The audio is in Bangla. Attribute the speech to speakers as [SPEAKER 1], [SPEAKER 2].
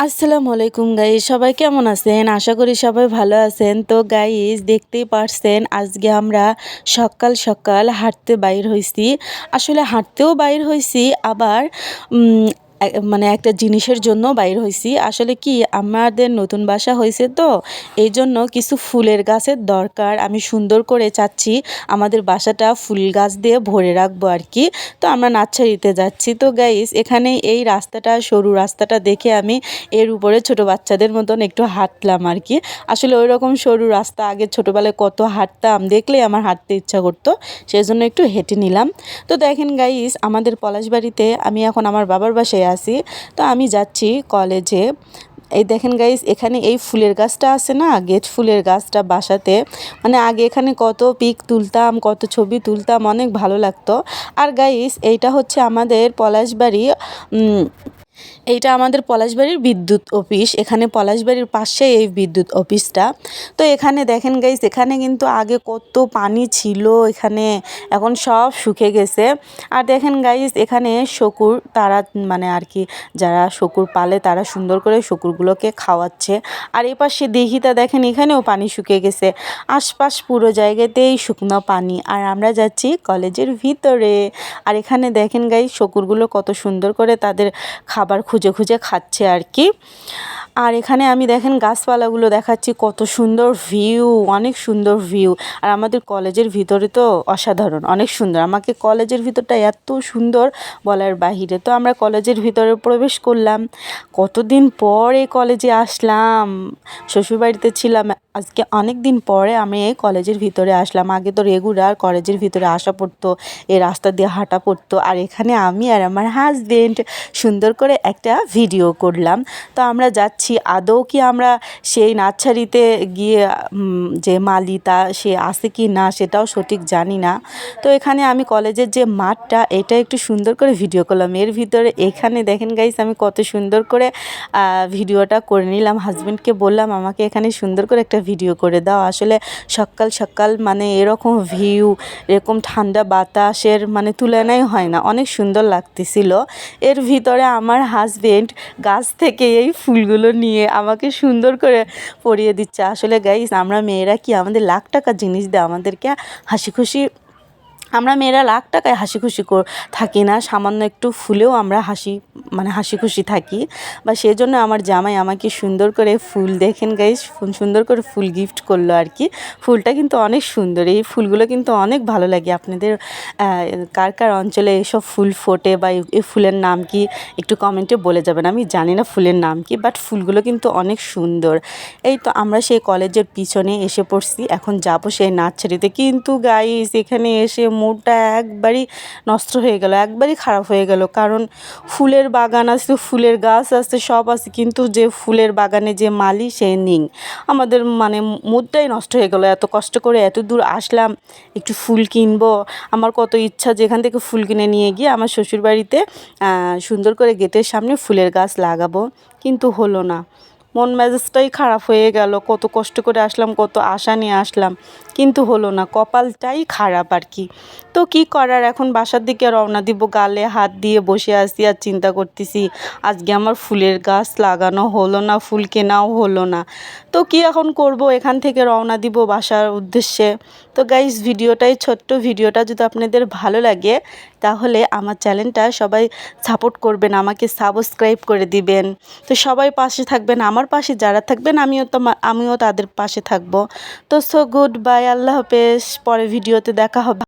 [SPEAKER 1] আসসালামু আলাইকুম গাইস, সবাই কেমন আছেন? আশা করি সবাই ভালো আছেন। তো গাইস, দেখতেই পারছেন আজকে আমরা সকাল সকাল হাঁটতে বাইর হইছি। আসলে হাঁটতেও বাইর হইছি, আবার উম মানে একটা জিনিসের জন্য বাইর হইছি। আসলে কি, আমাদের নতুন বাসা হয়েছে, তো এই জন্য কিছু ফুলের গাছের দরকার। আমি সুন্দর করে চাচ্ছি আমাদের বাসাটা ফুল গাছ দিয়ে ভরে রাখবো আর কি। তো আমরা নার্সারিতে যাচ্ছি। তো গাইস, এখানে এই রাস্তাটা, সরু রাস্তাটা দেখে আমি এর উপরে ছোট বাচ্চাদের মতন একটু হাঁটলাম আর কি। আসলে ওই রকম সরু রাস্তা আগে ছোটোবেলায় কত হাঁটতাম, দেখলেই আমার হাঁটতে ইচ্ছা করতো, সেই জন্য একটু হেঁটে নিলাম। তো দেখেন গাইস, আমাদের পলাশবাড়িতে আমি এখন আমার বাবার বাসায় আছি। তো আমি যাচ্ছি কলেজে। এই দেখেন গাইস, এখানে এই ফুলের গাছটা আছে না, গেট ফুলের গাছটা বাসাতে, মানে আগে এখানে কত পিক তুলতাম, কত ছবি তুলতাম, অনেক ভালো লাগতো। আর গাইস, এইটা হচ্ছে আমাদের পলাশবাড়ি। এইটা আমাদের পলাশবাড়ির বিদ্যুৎ অফিস। এখানে পলাশবাড়ির পাশেই এই বিদ্যুৎ অফিসটা। তো এখানে দেখেন গাইস, এখানে কিন্তু আগে কত পানি ছিল এখানে, এখন সব শুকিয়ে গেছে। আর দেখেন গাইস, এখানে শকুর, তারা মানে আর কি যারা শকুর পালে তারা সুন্দর করে শকুরগুলোকে খাওয়াচ্ছে। আর এ পাশে দিঘিটা দেখেন, এখানেও পানি শুকিয়ে গেছে। আশপাশ পুরো জায়গাতেই শুকনো পানি। আর আমরা যাচ্ছি কলেজের ভিতরে। আর এখানে দেখেন গাইস, শকুরগুলো কত সুন্দর করে তাদের খাবার খুঁজে খুঁজে খাচ্ছে আর কি। আর এখানে আমি দেখেন গাছপালাগুলো দেখাচ্ছি, কত সুন্দর ভিউ, অনেক সুন্দর ভিউ। আর আমাদের কলেজের ভিতরে তো অসাধারণ, অনেক সুন্দর। আমাকে কলেজের ভিতরটা এত সুন্দর বলার বাহিরে। তো আমরা কলেজের ভিতরে প্রবেশ করলাম। কতদিন পর এই কলেজে আসলাম, শ্বশুরবাড়িতে ছিলাম, আজকে অনেক দিন পরে আমি এই কলেজের ভিতরে আসলাম। আগে তো রেগুলার কলেজের ভিতরে আসা পড়তো, এই রাস্তা দিয়ে হাঁটা পড়তো। আর এখানে আমি আর আমার হাজবেন্ড সুন্দর করে একটা ভিডিও করলাম। তো আমরা যাচ্ছি, আদৌ কি আমরা সেই নার্সারিতে গিয়ে যে মালি তা সে আছে কি না সেটাও সঠিক জানি না। তো এখানে আমি কলেজের যে মাঠটা, এটা একটু সুন্দর করে ভিডিও করলাম। এর ভিতরে এখানে দেখেন গাইস, আমি কত সুন্দর করে ভিডিওটা করে নিলাম। হাজব্যান্ডকে বললাম আমাকে এখানে সুন্দর করে একটা ভিডিও করে দাও। আসলে সকাল সকাল মানে এরকম ভিউ, এরকম ঠান্ডা বাতাসের মানে তুলনাই হয় না, অনেক সুন্দর লাগতেছিল। এর ভিতরে আমার হাজবেন্ড গাছ থেকে এই ফুলগুলো নিয়ে আমাকে সুন্দর করে পরিয়ে দিচ্ছে। আসলে গাইস, আমরা মেয়েরা কি, আমাদের লাখ টাকার জিনিস দেয় আমাদেরকে হাসি খুশি, আমরা মেয়েরা লাখ টাকায় হাসি খুশি থাকি না, সামান্য একটু ফুলেও আমরা হাসি খুশি থাকি। বা সেই জন্য আমার জামাই আমাকে সুন্দর করে ফুল, দেখেন গাইস, সুন্দর করে ফুল গিফট করলো আর কি। ফুলটা কিন্তু অনেক সুন্দর, এই ফুলগুলো কিন্তু অনেক ভালো লাগে। আপনাদের কার কার অঞ্চলে এসব ফুল ফোটে, বা এই ফুলের নাম কি একটু কমেন্টে বলে যাবেন। আমি জানি না ফুলের নাম কি, বাট ফুলগুলো কিন্তু অনেক সুন্দর। এই তো আমরা সেই কলেজের পিছনে এসে পড়ছি, এখন যাব সেই নার্সারিতে। কিন্তু গাইস, এখানে এসে মুডটা একবারই নষ্ট হয়ে গেল, একবারই খারাপ হয়ে গেল। কারণ ফুলের বাগান আছে, ফুলের গাছ আছে, সব আছে, কিন্তু যে ফুলের বাগানে যে মালি সে নেই। আমাদের মানে মুডটাই নষ্ট হয়ে গেল। এত কষ্ট করে এত দূর আসলাম, একটু ফুল কিনবো, আমার কত ইচ্ছা যেখান থেকে ফুল কিনে নিয়ে গিয়ে আমার শ্বশুরবাড়িতে সুন্দর করে গেটের সামনে ফুলের গাছ লাগাবো, কিন্তু হলো না। মন মেজাজটাই খারাপ হয়ে গেল। কত কষ্ট করে আসলাম, কত আশা নিয়ে আসলাম, কিন্তু হলো না, কপালটাই খারাপ আর কি। তো কি করার, এখন বাসার দিকে রওনা দিব, গালে হাত দিয়ে বসে আছি আর চিন্তা করতেছি আজকে আমার ফুলের গাছ লাগানো হলো না, ফুল কেনাও হলো না। তো কি এখন করব, এখান থেকে রওনা দিব বাসার উদ্দেশ্যে। তো গাইস, ছোট্ট ভিডিওটা যদি আপনাদের ভালো লাগে, তাহলে আমার চ্যানেলটা সবাই সাপোর্ট করবেন, আমাকে সাবস্ক্রাইব করে দিবেন। তো সবাই পাশে থাকবেন, আমার পাশে যারা থাকবেন আমিও তাদের পাশে থাকবো। তো গুড বাই, আল্লাহ হাফেজ, পরে ভিডিওতে দেখা হবে।